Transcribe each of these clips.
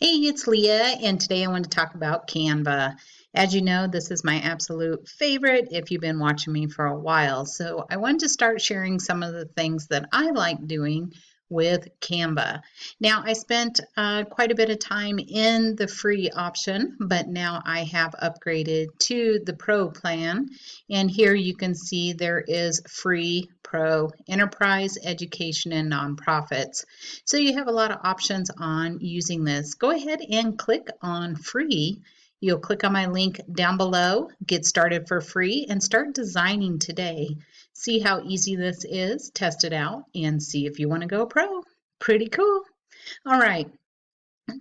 Hey, it's Leah, and today I want to talk about Canva. As you know, this is my absolute favorite if you've been watching me for a while. So I wanted to start sharing some of the things that I like doing with Canva. Now, I spent quite a bit of time in the free option, but now I have upgraded to the Pro plan. And here you can see there is free, Pro, enterprise, education, and nonprofits. So you have a lot of options on using this. Go ahead and click on free. You'll click on my link down below, get started for free, and start designing today. See how easy this is, test it out, and see if you want to go pro. Pretty cool. All right.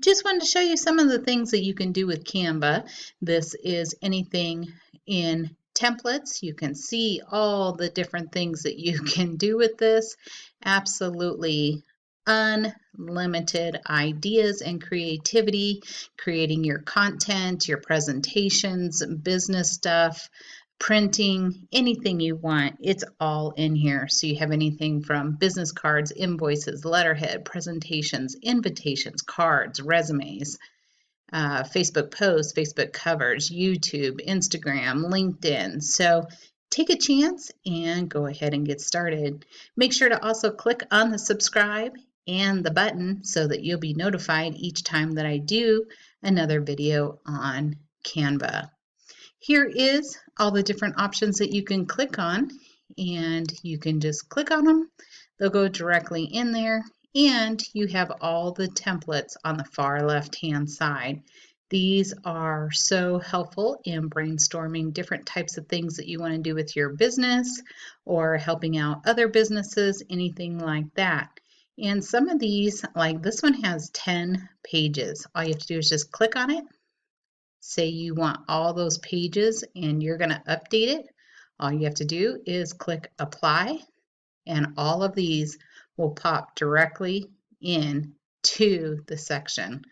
Just wanted to show you some of the things that you can do with Canva. This is anything in templates. You can see all the different things that you can do with this. Absolutely unlimited ideas and creativity, creating your content, your presentations, business stuff, printing, anything you want, it's all in here. So you have anything from business cards, invoices, letterhead, presentations, invitations, cards, resumes, Facebook posts, Facebook covers, YouTube, Instagram, LinkedIn. So take a chance and go ahead and get started. Make sure to also click on the subscribe and the button so that you'll be notified each time that I do another video on Canva. Here is all the different options that you can click on, and you can just click on them. They'll go directly in there, and you have all the templates on the far left-hand side. These are so helpful in brainstorming different types of things that you want to do with your business or helping out other businesses, anything like that. And some of these, like this one has 10 pages. All you have to do is just click on it. Say you want all those pages and you're going to update it. All you have to do is click apply, and all of these will pop directly in to the section.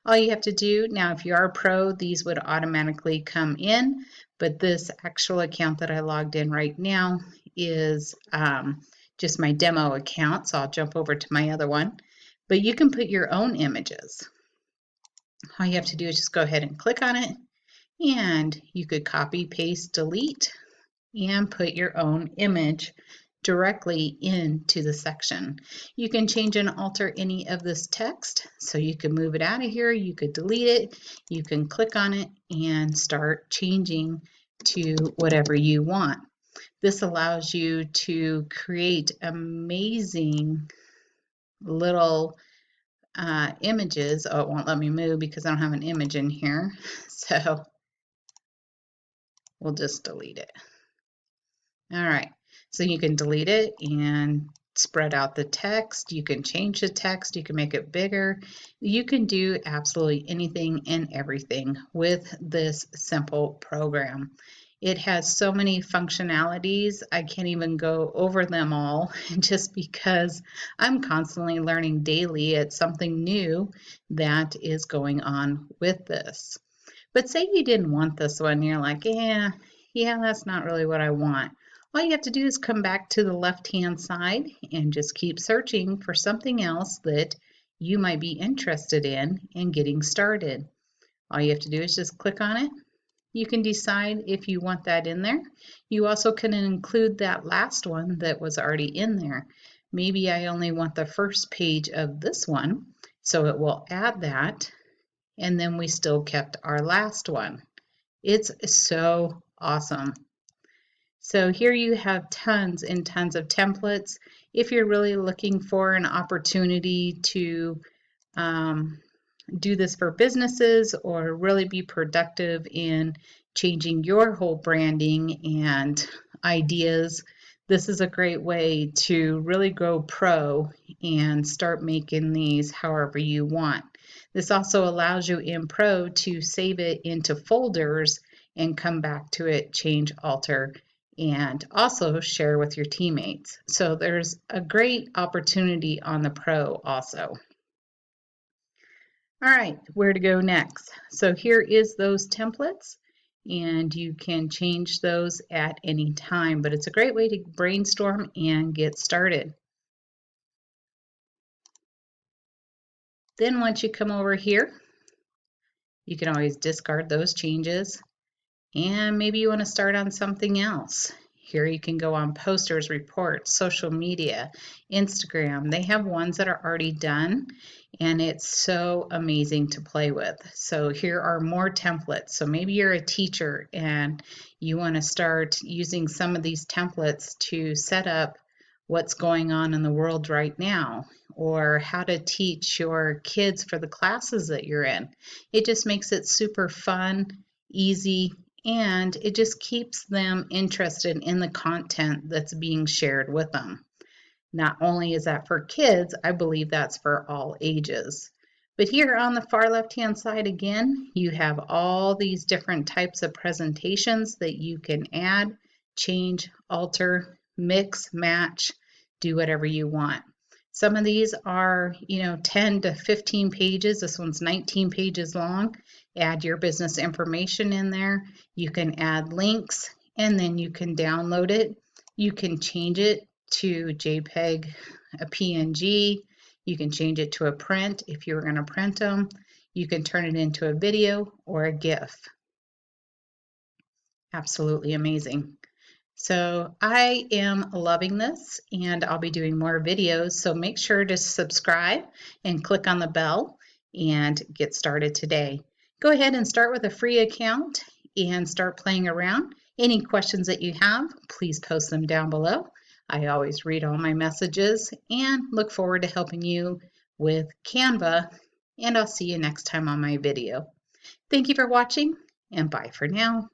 All you have to do now, if you are a pro, these would automatically come in, but this actual account that I logged in right now is just my demo account, so I'll jump over to my other one. But you can put your own images. All you have to do is just go ahead and click on it, and you could copy, paste, delete, and put your own image directly into the section. You can change and alter any of this text, so you can move it out of here, you could delete it, you can click on it and start changing to whatever you want. This allows you to create amazing little images. Oh, it won't let me move because I don't have an image in here, so we'll just delete it. All right, so you can delete it and spread out the text. You can change the text, you can make it bigger. You can do absolutely anything and everything with this simple program. It has so many functionalities, I can't even go over them all just because I'm constantly learning daily at something new that is going on with this. But say you didn't want this one, you're like, yeah, that's not really what I want. All you have to do is come back to the left-hand side and just keep searching for something else that you might be interested in and getting started. All you have to do is just click on it. You can decide if you want that in there. You also can include that last one that was already in there. Maybe I only want the first page of this one, so it will add that, and then we still kept our last one. It's so awesome. So here you have tons and tons of templates. If you're really looking for an opportunity to do this for businesses or really be productive in changing your whole branding and ideas, this is a great way to really go pro and start making these however you want. This also allows you in Pro to save it into folders and come back to it, change, alter, and also share with your teammates. So there's a great opportunity on the Pro also. All right, where to go next? So here is those templates, and you can change those at any time, but it's a great way to brainstorm and get started. Then once you come over here, You can always discard those changes, and maybe you want to start on something else. Here you can go on posters, reports, social media, Instagram. They have ones that are already done, and it's so amazing to play with. So here are more templates. So maybe you're a teacher and you want to start using some of these templates to set up what's going on in the world right now, or how to teach your kids for the classes that you're in. It just makes it super fun, easy, and it just keeps them interested in the content that's being shared with them. Not only is that for kids, I believe that's for all ages. But here on the far left-hand side again, you have all these different types of presentations that you can add, change, alter, mix, match, do whatever you want. Some of these are, 10 to 15 pages. This one's 19 pages long. Add your business information in there. You can add links, and then you can download it. You can change it to JPEG, a PNG. You can change it to a print if you were going to print them. You can turn it into a video or a GIF. Absolutely amazing. So I am loving this, and I'll be doing more videos. So make sure to subscribe and click on the bell and get started today. Go ahead and start with a free account and start playing around. Any questions that you have, please post them down below. I always read all my messages and look forward to helping you with Canva, and I'll see you next time on my video. Thank you for watching, and bye for now.